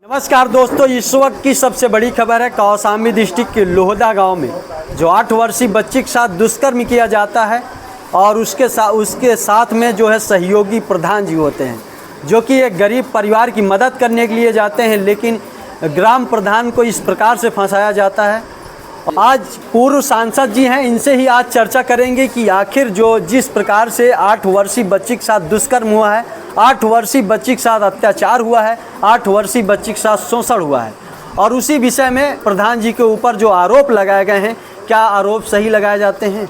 नमस्कार दोस्तों, इस वक्त की सबसे बड़ी खबर है कौशाम्बी डिस्ट्रिक्ट के लोहदा गांव में जो 8 वर्षीय बच्ची के साथ दुष्कर्म किया जाता है और उसके साथ में जो है सहयोगी प्रधान जी होते हैं जो कि एक गरीब परिवार की मदद करने के लिए जाते हैं, लेकिन ग्राम प्रधान को इस प्रकार से फंसाया जाता है। आज पूर्व सांसद जी हैं, इनसे ही आज चर्चा करेंगे कि आखिर जो जिस प्रकार से 8 वर्षीय बच्ची के साथ दुष्कर्म हुआ है, 8 वर्षीय बच्ची के साथ अत्याचार हुआ है, 8 वर्षीय बच्ची के साथ शोषण हुआ है और उसी विषय में प्रधान जी के ऊपर जो आरोप लगाए गए हैं, क्या आरोप सही लगाए जाते हैं?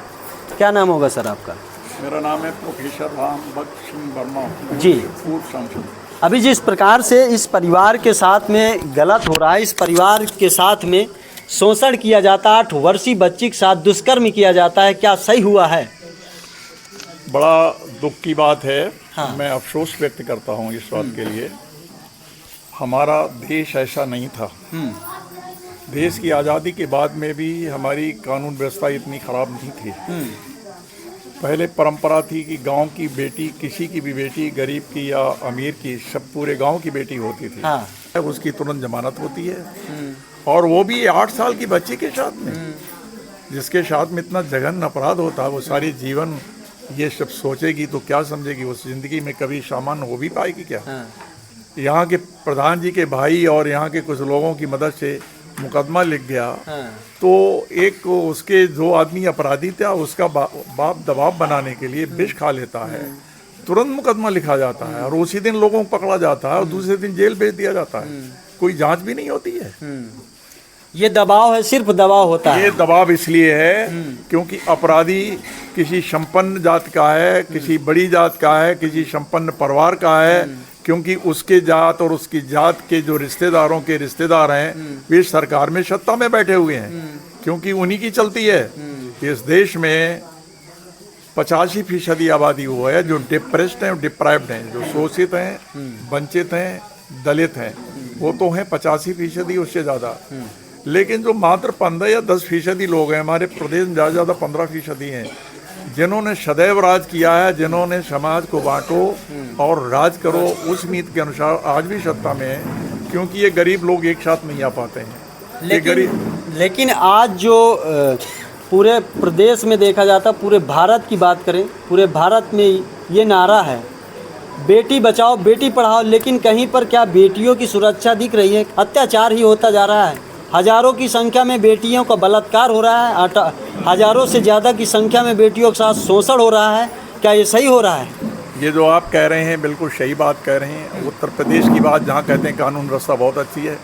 क्या नाम होगा सर आपका? मेरा नाम है प्रोफेसर राम भक्त सिंह वर्मा जी। पूर्व सांसद। अभी जिस प्रकार से इस परिवार के साथ में गलत हो रहा है, इस परिवार के साथ में शोषण किया जाता है, 8 वर्षीय बच्ची के साथ दुष्कर्म किया जाता है, क्या सही हुआ है? बड़ा दुख की बात है। हाँ। मैं अफसोस व्यक्त करता हूँ इस बात के लिए। हमारा देश ऐसा नहीं था। देश की आज़ादी के बाद में भी हमारी कानून व्यवस्था इतनी खराब नहीं थी। पहले परंपरा थी कि गांव की बेटी, किसी की भी बेटी, गरीब की या अमीर की, सब पूरे गांव की बेटी होती थी। हाँ। उसकी तुरंत जमानत होती है और वो भी 8 साल की बच्ची के साथ में, जिसके साथ में इतना जघन्य अपराध होता है। वो सारी जीवन ये सब सोचेगी तो क्या समझेगी? उस जिंदगी में कभी सामान्य हो भी पाएगी क्या? हाँ। यहाँ के प्रधान जी के भाई और यहाँ के कुछ लोगों की मदद से मुकदमा लिख गया। हाँ। तो एक उसके जो आदमी अपराधी था, उसका बाप दबाव बनाने के लिए विष खा लेता है, तुरंत मुकदमा लिखा जाता है और उसी दिन लोगों को पकड़ा जाता है और दूसरे दिन जेल भेज दिया जाता है। कोई जांच भी नहीं होती है। ये दबाव है, सिर्फ दबाव होता है। ये दबाव इसलिए है क्योंकि अपराधी किसी संपन्न जात का है, किसी बड़ी जात का है, किसी संपन्न परिवार का है, क्योंकि उसके जात और उसकी जात के जो रिश्तेदारों के रिश्तेदार हैं वे सरकार में सत्ता में बैठे हुए हैं, क्योंकि उन्हीं की चलती है। इस देश में 85% आबादी वो है जो डिप्रेस्ड हैं, डिप्राइव्ड हैं, जो शोषित हैं, वंचित हैं, दलित हैं। वो तो हैं 85%, उससे ज़्यादा। लेकिन जो मात्र 15 या 10% लोग हैं हमारे प्रदेश में, ज़्यादा 15% हैं, जिन्होंने सदैव राज किया है, जिन्होंने समाज को बांटो और राज करो उस नीति के अनुसार आज भी सत्ता में है, क्योंकि ये गरीब लोग एक साथ नहीं आ पाते हैं। लेकिन आज जो पूरे प्रदेश में देखा जाता, पूरे भारत की बात करें, पूरे भारत में ये नारा है बेटी बचाओ बेटी पढ़ाओ, लेकिन कहीं पर क्या बेटियों की सुरक्षा दिख रही है? अत्याचार ही होता जा रहा है। हजारों की संख्या में बेटियों का बलात्कार हो रहा है, हजारों से ज़्यादा की संख्या में बेटियों के साथ शोषण हो रहा है। क्या ये सही हो रहा है? ये जो आप कह रहे हैं बिल्कुल सही बात कह रहे हैं। उत्तर प्रदेश की बात जहाँ कहते हैं कानून व्यवस्था बहुत अच्छी है,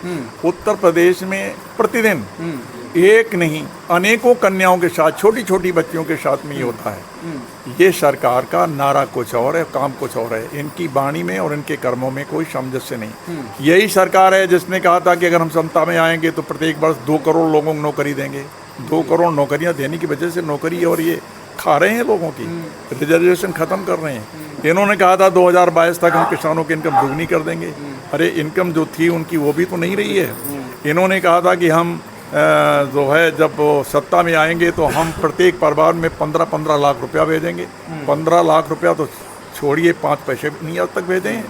उत्तर प्रदेश में प्रतिदिन एक नहीं अनेकों कन्याओं के साथ, छोटी छोटी बच्चियों के साथ में ये होता है। ये सरकार का नारा कुछ और है, काम कुछ और है। इनकी वाणी में और इनके कर्मों में कोई सामंजस्य नहीं। यही सरकार है जिसने कहा था कि अगर हम सत्ता में आएंगे तो प्रत्येक वर्ष 2 करोड़ लोगों को नौकरी देंगे। 2 करोड़ नौकरियां देने की वजह से नौकरी और ये खा रहे हैं लोगों की, रिजर्वेशन खत्म कर रहे हैं। इन्होंने कहा था 2022 तक हम किसानों की इनकम दुगनी कर देंगे। अरे इनकम जो थी उनकी वो भी तो नहीं रही है। इन्होंने कहा था कि हम जो है जब सत्ता में आएंगे तो हम प्रत्येक परिवार में 15-15 लाख रुपया भेजेंगे। 15 लाख रुपया तो छोड़िए, 5 पैसे भी नहीं आज तक भेजे हैं।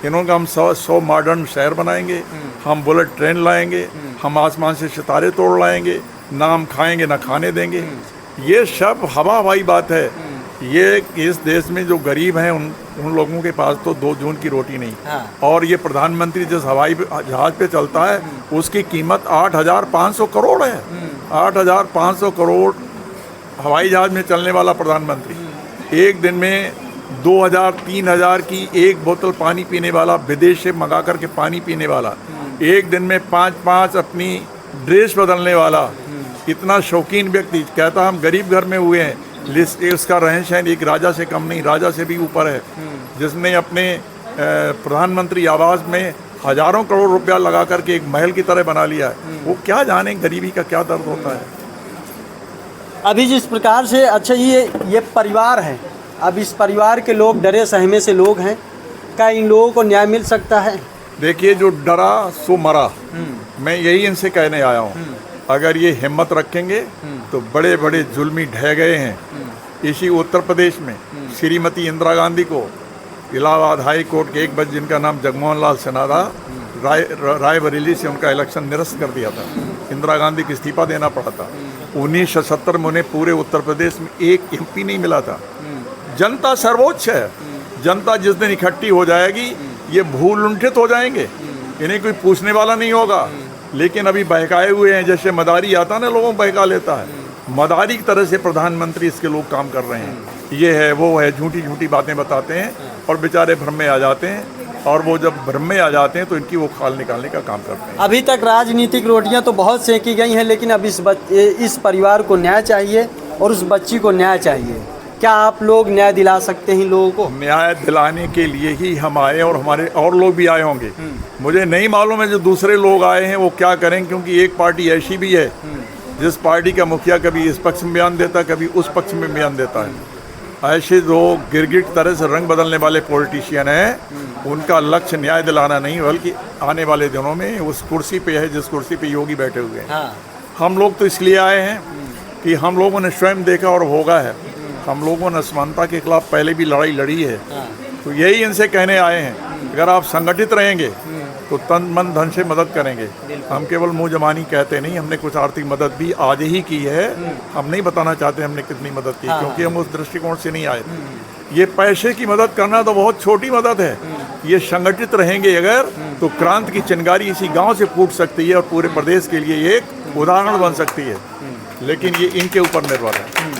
इन्होंने हम 100 मॉडर्न शहर बनाएंगे, हम बुलेट ट्रेन लाएंगे, हम आसमान से सितारे तोड़ लाएंगे, ना हम खाएंगे ना खाने देंगे। ये सब हवा हवाई बात है। ये इस देश में जो गरीब हैं उन लोगों के पास तो 2 जून की रोटी नहीं। हाँ। और ये प्रधानमंत्री जिस हवाई जहाज पे चलता है उसकी कीमत 8,500 करोड़ है। 8,500 करोड़ हवाई जहाज में चलने वाला प्रधानमंत्री एक दिन में 2,000-3,000 की एक बोतल पानी पीने वाला, विदेश से मंगा करके पानी पीने वाला, एक दिन में 5-5 अपनी ड्रेस बदलने वाला, इतना शौकीन व्यक्ति कहता हम गरीब घर में हुए हैं। इसका रहन सहन एक राजा से कम नहीं, राजा से भी ऊपर है, जिसने अपने प्रधानमंत्री आवास में हजारों करोड़ रुपया लगा करके एक महल की तरह बना लिया है। वो क्या जाने गरीबी का क्या दर्द होता है। अभी जिस प्रकार से, अच्छा ये परिवार है, अब इस परिवार के लोग डरे सहमे से लोग हैं, क्या इन लोगों को न्याय मिल सकता है? देखिए, जो डरा सो मरा। मैं यही इनसे कहने आया हूँ, अगर ये हिम्मत रखेंगे तो बड़े बड़े जुल्मी ढह गए हैं। इसी उत्तर प्रदेश में श्रीमती इंदिरा गांधी को इलाहाबाद हाई कोर्ट के एक बच्चे जिनका नाम जगमोहन लाल सिन्हा था, रायबरेली से उनका इलेक्शन निरस्त कर दिया था। इंदिरा गांधी को इस्तीफा देना पड़ा था। 1977 में उन्हें पूरे उत्तर प्रदेश में एक MP नहीं मिला था। जनता सर्वोच्च है। जनता जिस दिन इकट्ठी हो जाएगी ये भूल लुंठित हो जाएंगे, इन्हें कोई पूछने वाला नहीं होगा। लेकिन अभी बहकाए हुए हैं, जैसे मदारी आता है ना, लोगों को बहका लेता है। मदारी की तरह से प्रधानमंत्री इसके लोग काम कर रहे हैं। ये है वो है, झूठी झूठी बातें बताते हैं और बेचारे भ्रम में आ जाते हैं। और वो जब भ्रम में आ जाते हैं तो इनकी वो खाल निकालने का काम करते हैं। अभी तक राजनीतिक रोटियां तो बहुत सेकी गई हैं, लेकिन अब इस परिवार को न्याय चाहिए और उस बच्ची को न्याय चाहिए। क्या आप लोग न्याय दिला सकते हैं लोगों को? न्याय दिलाने के लिए ही हम आए और हमारे और लोग भी आए होंगे। मुझे नहीं मालूम है जो दूसरे लोग आए हैं वो क्या करें, क्योंकि एक पार्टी ऐसी भी है जिस पार्टी का मुखिया कभी इस पक्ष में बयान देता है, कभी उस पक्ष में बयान देता है। ऐसे जो गिरगिट तरह से रंग बदलने वाले पॉलिटिशियन हैं, उनका लक्ष्य न्याय दिलाना नहीं बल्कि आने वाले दिनों में उस कुर्सी पे है जिस कुर्सी पे योगी बैठे हुए हैं। हम लोग तो इसलिए आए हैं कि हम लोगों ने स्वयं देखा और भोगा है। हम लोगों ने असमानता के खिलाफ पहले भी लड़ाई लड़ी है। तो यही इनसे कहने आए हैं, अगर आप संगठित रहेंगे तो तन मन धन से मदद करेंगे। हम केवल मुँह जबानी कहते नहीं, हमने कुछ आर्थिक मदद भी आज ही की है। हम नहीं बताना चाहते हमने कितनी मदद की, क्योंकि हम उस दृष्टिकोण से नहीं आए। ये पैसे की मदद करना तो बहुत छोटी मदद है। ये संगठित रहेंगे अगर तो क्रांति की चिंगारी इसी गांव से फूट सकती है और पूरे प्रदेश के लिए एक उदाहरण बन सकती है। लेकिन ये इनके ऊपर निर्भर है।